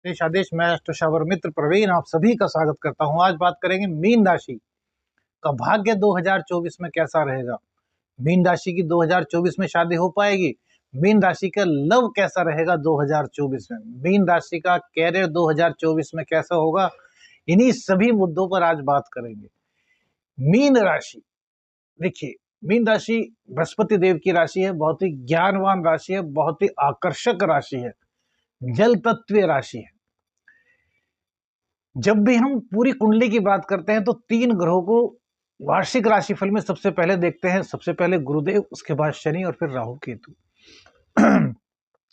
देश आदेश मैं अष्टशावर मित्र प्रवीण आप सभी का स्वागत करता हूं। आज बात करेंगे मीन राशि का भाग्य 2024 में कैसा रहेगा। मीन राशि की 2024 में शादी हो पाएगी। मीन राशि का लव कैसा रहेगा 2024 में। मीन राशि का कैरियर 2024 में कैसा होगा। इन्हीं सभी मुद्दों पर आज बात करेंगे। मीन राशि, देखिए मीन राशि बृहस्पति देव की राशि है, बहुत ही ज्ञानवान राशि है, बहुत ही आकर्षक राशि है, जल तत्व राशि है। जब भी हम पूरी कुंडली की बात करते हैं तो 3 ग्रहों को वार्षिक राशिफल में सबसे पहले देखते हैं। सबसे पहले गुरुदेव, उसके बाद शनि और फिर राहु केतु।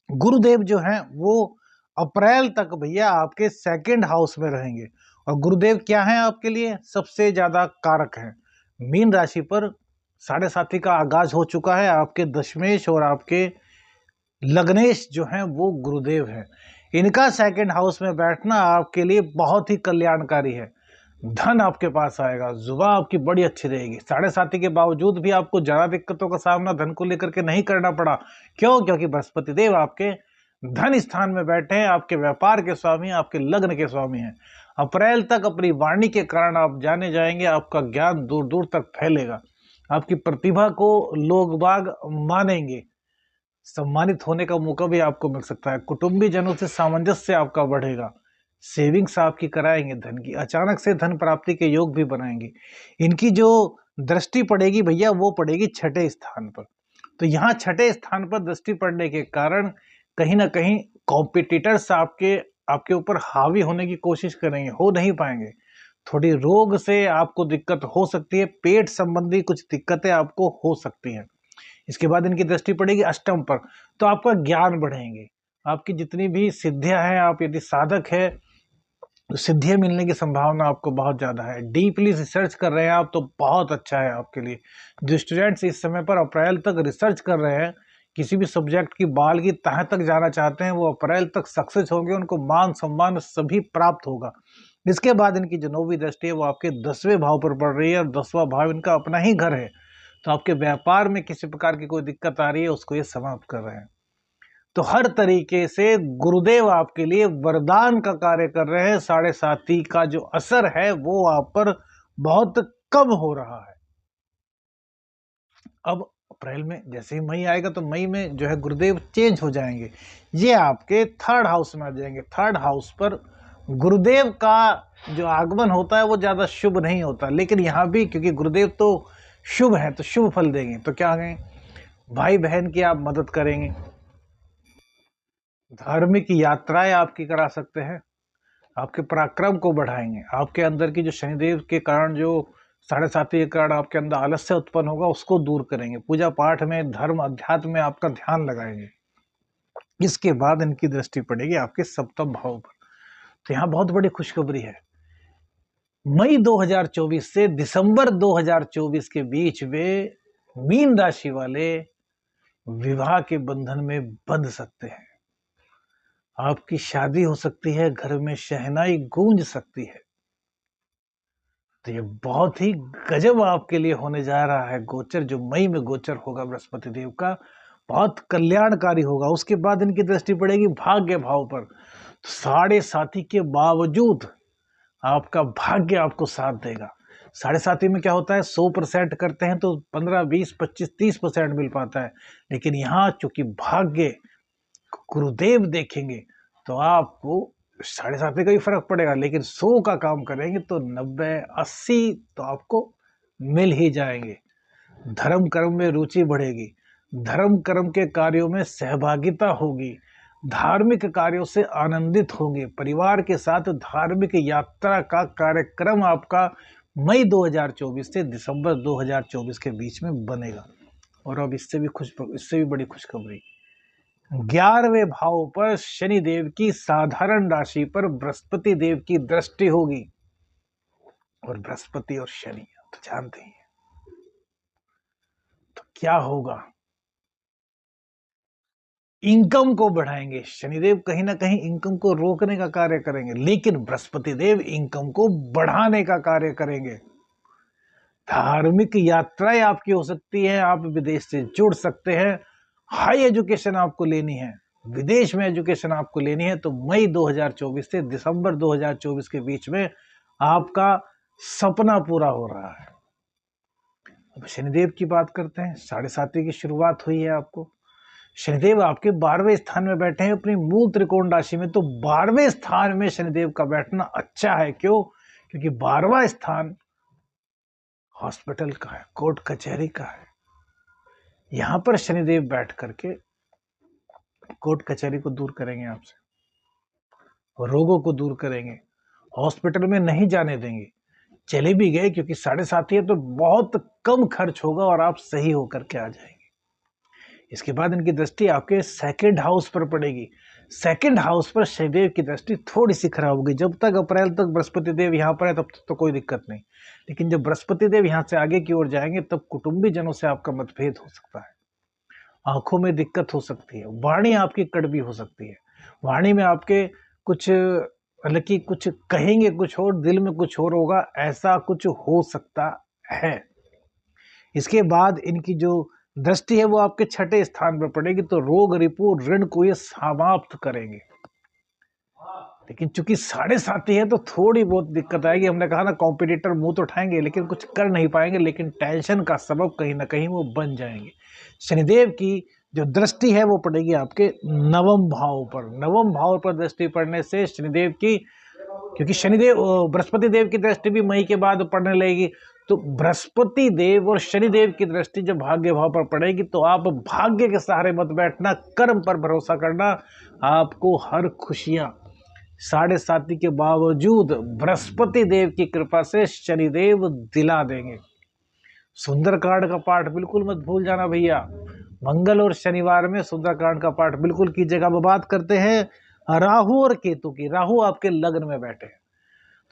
गुरुदेव जो हैं वो अप्रैल तक भैया आपके 2nd हाउस में रहेंगे। और गुरुदेव क्या हैं आपके लिए सबसे ज्यादा कारक हैं। मीन राशि पर 7.5 का आगाज हो चुका है। आपके दशमेश और आपके लग्नेश जो हैं वो गुरुदेव हैं। इनका 2nd हाउस में बैठना आपके लिए बहुत ही कल्याणकारी है। धन आपके पास आएगा, जुबान आपकी बड़ी अच्छी रहेगी। 7.5 के बावजूद भी आपको ज्यादा दिक्कतों का सामना धन को लेकर के नहीं करना पड़ा। क्यों? क्योंकि बृहस्पति देव आपके धन स्थान में बैठे हैं, आपके व्यापार के स्वामी, आपके लग्न के स्वामी हैं। अप्रैल तक अपनी वाणी के कारण आप जाने जाएंगे, आपका ज्ञान दूर दूर तक फैलेगा, आपकी प्रतिभा को लोग बाग मानेंगे, सम्मानित होने का मौका भी आपको मिल सकता है। कुटुंबी जनों से सामंजस्य आपका बढ़ेगा, सेविंग्स आपकी कराएंगे धन की, अचानक से धन प्राप्ति के योग भी बनाएंगे। इनकी जो दृष्टि पड़ेगी भैया वो पड़ेगी 6ठे स्थान पर। तो यहाँ 6ठे स्थान पर दृष्टि पड़ने के कारण कहीं ना कहीं कॉम्पिटिटर्स आपके ऊपर हावी होने की कोशिश करेंगे, हो नहीं पाएंगे। थोड़ी रोग से आपको दिक्कत हो सकती है, पेट संबंधी कुछ दिक्कतें आपको हो सकती हैं। इसके बाद इनकी दृष्टि पड़ेगी अष्टम पर, तो आपका ज्ञान बढ़ेंगे, आपकी जितनी भी सिद्धियां हैं, आप यदि साधक है तो सिद्धियां मिलने की संभावना आपको बहुत ज्यादा है। डीपली रिसर्च कर रहे हैं आप तो बहुत अच्छा है आपके लिए। जो स्टूडेंट्स इस समय पर अप्रैल तक रिसर्च कर रहे हैं, किसी भी सब्जेक्ट की बाल की तह तक जाना चाहते हैं, वो अप्रैल तक सक्सेस होंगे, उनको मान सम्मान सभी प्राप्त होगा। इसके बाद इनकी जो 9वीं दृष्टि है वो आपके 10वें भाव पर पड़ रही है और 10वां भाव इनका अपना ही घर है। तो आपके व्यापार में किसी प्रकार की कोई दिक्कत आ रही है उसको ये समाप्त कर रहे हैं। तो हर तरीके से गुरुदेव आपके लिए वरदान का कार्य कर रहे हैं। 7.5 का जो असर है वो आप पर बहुत कम हो रहा है। अब अप्रैल में जैसे ही मई आएगा तो मई में जो है गुरुदेव चेंज हो जाएंगे, ये आपके 3rd हाउस में आ जाएंगे। 3rd हाउस पर गुरुदेव का जो आगमन होता है वो ज्यादा शुभ नहीं होता, लेकिन यहाँ भी क्योंकि गुरुदेव तो शुभ है तो शुभ फल देंगे। तो क्या कहें, भाई बहन की आप मदद करेंगे, धार्मिक यात्राएं आपकी करा सकते हैं, आपके पराक्रम को बढ़ाएंगे। आपके अंदर की जो शनिदेव के कारण जो 7.5 के कारण आपके अंदर आलस्य उत्पन्न होगा उसको दूर करेंगे। पूजा पाठ में, धर्म अध्यात्म में आपका ध्यान लगाएंगे। इसके बाद इनकी दृष्टि पड़ेगी आपके 7वें भाव पर। तो यहाँ बहुत बड़ी खुशखबरी है। मई 2024 से दिसंबर 2024 के बीच में मीन राशि वाले विवाह के बंधन में बंध सकते हैं। आपकी शादी हो सकती है, घर में शहनाई गूंज सकती है। तो ये बहुत ही गजब आपके लिए होने जा रहा है। गोचर जो मई में गोचर होगा बृहस्पति देव का बहुत कल्याणकारी होगा। उसके बाद इनकी दृष्टि पड़ेगी भाग्य भाव पर। तो 7.5 के बावजूद आपका भाग्य आपको साथ देगा। 7.5 में क्या होता है, 100% करते हैं तो 15, 20, 25, 30% मिल पाता है। लेकिन यहाँ चूंकि भाग्य गुरुदेव देखेंगे तो आपको 7.5 का ही फर्क पड़ेगा, लेकिन 100 का काम करेंगे तो 90, 80 तो आपको मिल ही जाएंगे। धर्म कर्म में रुचि बढ़ेगी, धर्म कर्म के कार्यों में सहभागिता होगी, धार्मिक कार्यों से आनंदित होंगे। परिवार के साथ धार्मिक यात्रा का कार्यक्रम आपका मई 2024 से दिसंबर 2024 के बीच में बनेगा। और अब इससे भी बड़ी खुशखबरी, 11वें भाव पर शनि देव की साधारण राशि पर बृहस्पति देव की दृष्टि होगी। और बृहस्पति और शनि तो जानते ही हैं, तो क्या होगा, इनकम को बढ़ाएंगे। शनिदेव कहीं ना कहीं इनकम को रोकने का कार्य करेंगे, लेकिन बृहस्पति देव इनकम को बढ़ाने का कार्य करेंगे। धार्मिक यात्राएं आपकी हो सकती है, आप विदेश से जुड़ सकते हैं, हाई एजुकेशन आपको लेनी है, विदेश में एजुकेशन आपको लेनी है तो मई 2024 से दिसंबर 2024 के बीच में आपका सपना पूरा हो रहा है। अब शनिदेव की बात करते हैं। 7.5 की शुरुआत हुई है आपको। शनिदेव आपके 12वें स्थान में बैठे हैं अपनी मूल त्रिकोण राशि में। तो 12वें स्थान में शनिदेव का बैठना अच्छा है। क्यों? क्योंकि 12वां स्थान हॉस्पिटल का है, कोर्ट कचहरी का है। यहां पर शनिदेव बैठ करके कोर्ट कचहरी को दूर करेंगे आपसे, रोगों को दूर करेंगे, हॉस्पिटल में नहीं जाने देंगे। चले भी गए क्योंकि 7.5 है तो बहुत कम खर्च होगा और आप सही होकर के आ जाएंगे। इसके बाद इनकी दृष्टि आपके सेकंड हाउस पर पड़ेगी। सेकंड हाउस पर शनिदेव की दृष्टि थोड़ी सी खराब होगी। जब तक अप्रैल तक बृहस्पति देव यहाँ पर है तब तक तो कोई दिक्कत नहीं, लेकिन जब बृहस्पति देव यहाँ से आगे की ओर जाएंगे तब कुटुंबी जनों से आपका मतभेद हो सकता है, आंखों में दिक्कत हो सकती है, वाणी आपकी कड़वी हो सकती है। वाणी में आपके कुछ हालांकि कुछ कहेंगे कुछ और, दिल में कुछ और होगा, ऐसा कुछ हो सकता है। इसके बाद इनकी जो दृष्टि है वो आपके 6ठे स्थान पर पड़ेगी। तो रोग रिपू ऋण को ये समाप्त करेंगे। लेकिन चूंकि 7.5 है तो थोड़ी बहुत दिक्कत आएगी। हमने कहा ना, कॉम्पिटिटर मुंह तो उठाएंगे लेकिन कुछ कर नहीं पाएंगे, लेकिन टेंशन का सबब कहीं ना कहीं वो बन जाएंगे। शनिदेव की जो दृष्टि है वो पड़ेगी आपके 9वें भाव पर। 9वें भाव पर दृष्टि पड़ने से शनिदेव की, क्योंकि शनिदेव बृहस्पति देव की दृष्टि भी मई के बाद पड़ने लगेगी, तो बृहस्पति देव और शनिदेव की दृष्टि जब भाग्य भाव पर पड़ेगी तो आप भाग्य के सहारे मत बैठना, कर्म पर भरोसा करना। आपको हर खुशियां 7.5 के बावजूद बृहस्पति देव की कृपा से शनिदेव दिला देंगे। सुंदरकांड का पाठ बिल्कुल मत भूल जाना भैया। मंगल और शनिवार में सुंदरकांड का पाठ बिल्कुल कीजिएगा। अब बात करते हैं राहु और केतु की। राहु आपके लग्न में बैठे हैं,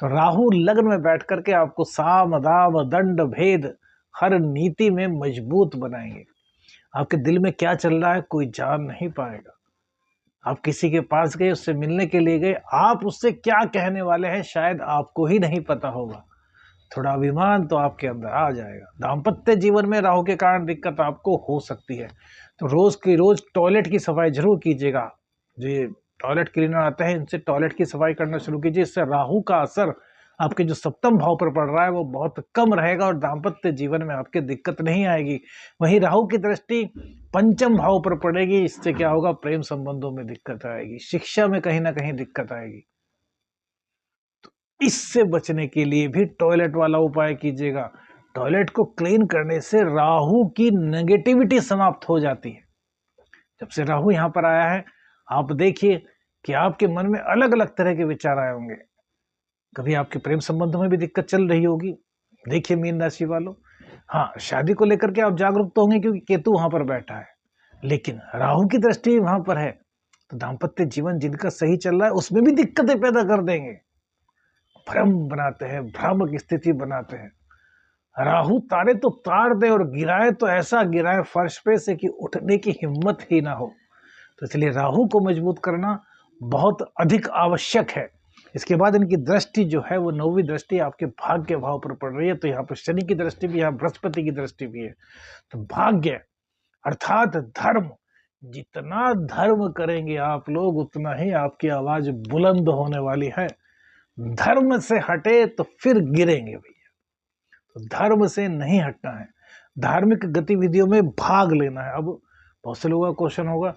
तो राहु लग्न में बैठ करके आपको साम दाम दंड भेद हर नीति में मजबूत बनाएंगे। आपके दिल में क्या चल रहा है कोई जान नहीं पाएगा। आप किसी के पास गए, उससे मिलने के लिए गए, आप उससे क्या कहने वाले हैं शायद आपको ही नहीं पता होगा। थोड़ा अभिमान तो आपके अंदर आ जाएगा। दाम्पत्य जीवन में राहु के कारण दिक्कत आपको हो सकती है, तो रोज की रोज टॉयलेट की सफाई जरूर कीजिएगा। जो टॉयलेट क्लीनर आते हैं इनसे टॉयलेट की सफाई करना शुरू कीजिए। इससे राहु का असर आपके जो 7वें भाव पर पड़ रहा है वो बहुत कम रहेगा और दाम्पत्य जीवन में आपके दिक्कत नहीं आएगी। वहीं राहु की दृष्टि 5वें भाव पर पड़ेगी। इससे क्या होगा, प्रेम संबंधों में दिक्कत आएगी, शिक्षा में कहीं ना कहीं दिक्कत आएगी। इससे बचने के लिए भी टॉयलेट वाला उपाय कीजिएगा। टॉयलेट को क्लीन करने से राहु की नेगेटिविटी समाप्त हो जाती है। जब से राहु यहाँ पर आया है आप देखिए कि आपके मन में अलग अलग तरह के विचार आए होंगे। कभी आपके प्रेम संबंधों में भी दिक्कत चल रही होगी। देखिए मीन राशि वालों, हाँ शादी को लेकर के आप जागरूक तो होंगे क्योंकि केतु वहां पर बैठा है, लेकिन राहु की दृष्टि वहां पर है तो दाम्पत्य जीवन जिनका सही चल रहा है उसमें भी दिक्कतें पैदा कर देंगे। भ्रम बनाते हैं, भ्रामक स्थिति बनाते हैं। राहु तारे तो तार दे और गिराए तो ऐसा गिराए फर्श पे से कि उठने की हिम्मत ही ना हो। तो इसलिए राहु को मजबूत करना बहुत अधिक आवश्यक है। इसके बाद इनकी दृष्टि जो है वो 9वीं दृष्टि आपके भाग्य भाव पर पड़ रही है। तो यहाँ पर शनि की दृष्टि भी, यहाँ बृहस्पति की दृष्टि भी है। तो भाग्य अर्थात धर्म, जितना धर्म करेंगे आप लोग उतना ही आपकी आवाज बुलंद होने वाली है। धर्म से हटे तो फिर गिरेंगे भैया। तो धर्म से नहीं हटना है, धार्मिक गतिविधियों में भाग लेना है। अब बहुत से लोगों का क्वेश्चन होगा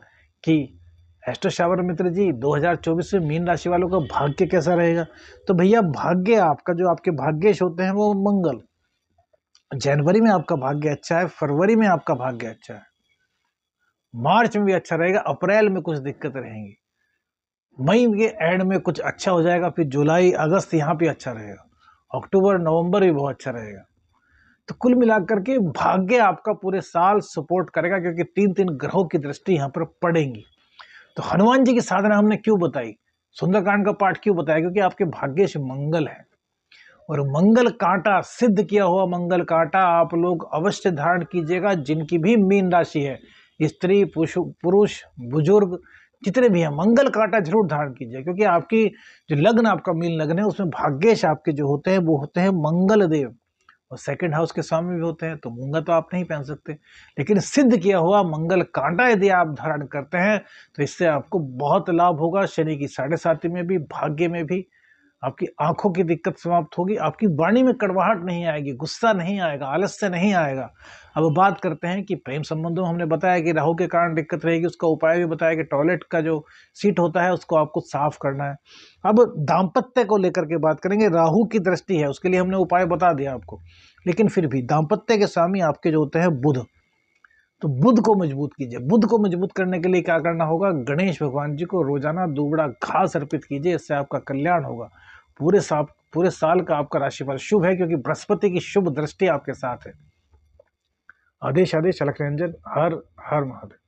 कि एस्ट्रो शावर मित्र जी 2024 में मीन राशि वालों का भाग्य कैसा रहेगा। तो भैया भाग्य आपका, जो आपके भाग्येश होते हैं वो मंगल, जनवरी में आपका भाग्य अच्छा है, फरवरी में आपका भाग्य अच्छा है, मार्च में भी अच्छा रहेगा, अप्रैल में कुछ दिक्कत रहेंगी, मई के एंड में कुछ अच्छा हो जाएगा, फिर जुलाई अगस्त यहाँ पे अच्छा रहेगा, अक्टूबर नवंबर भी बहुत अच्छा रहेगा। तो कुल मिलाकर के भाग्य आपका पूरे साल सपोर्ट करेगा क्योंकि 3 ग्रहों की दृष्टि यहाँ पर पड़ेंगी। तो हनुमान जी की साधना हमने क्यों बताई, सुंदरकांड का पाठ क्यों बताया, क्योंकि आपके भाग्य से मंगल है और मंगल कांटा, सिद्ध किया हुआ मंगल कांटा आप लोग अवश्य धारण कीजिएगा। जिनकी भी मीन राशि है, स्त्री पुरुष बुजुर्ग जितने भी हैं, मंगल कांटा जरूर धारण कीजिए क्योंकि आपकी जो लग्न, आपका मीन लग्न है उसमें भाग्येश आपके जो होते हैं वो होते हैं मंगल देव। और सेकंड हाउस के स्वामी भी होते हैं, तो मूंगा तो आप नहीं पहन सकते। लेकिन सिद्ध किया हुआ मंगल कांटा यदि आप धारण करते हैं तो इससे आपको बहुत लाभ होगा। शनि की 7.5 में भी, भाग्य में भी। आपकी आंखों की दिक्कत समाप्त होगी, आपकी वाणी में कड़वाहट नहीं आएगी, गुस्सा नहीं आएगा, आलस्य नहीं आएगा। अब बात करते हैं कि प्रेम संबंधों में हमने बताया कि राहु के कारण दिक्कत रहेगी, उसका उपाय भी बताया कि टॉयलेट का जो सीट होता है उसको आपको साफ करना है। अब दाम्पत्य को लेकर के बात करेंगे। राहु की दृष्टि है, उसके लिए हमने उपाय बता दिया आपको, लेकिन फिर भी दाम्पत्य के स्वामी आपके जो होते हैं बुध, तो बुध को मजबूत कीजिए। बुध को मजबूत करने के लिए क्या करना होगा? गणेश भगवान जी को रोजाना दुबड़ा घास अर्पित कीजिए, इससे आपका कल्याण होगा। पूरे साल का आपका राशिफल शुभ है, क्योंकि बृहस्पति की शुभ दृष्टि आपके साथ है। आदेश आदेश अलख निरंजन। हर हर महादेव।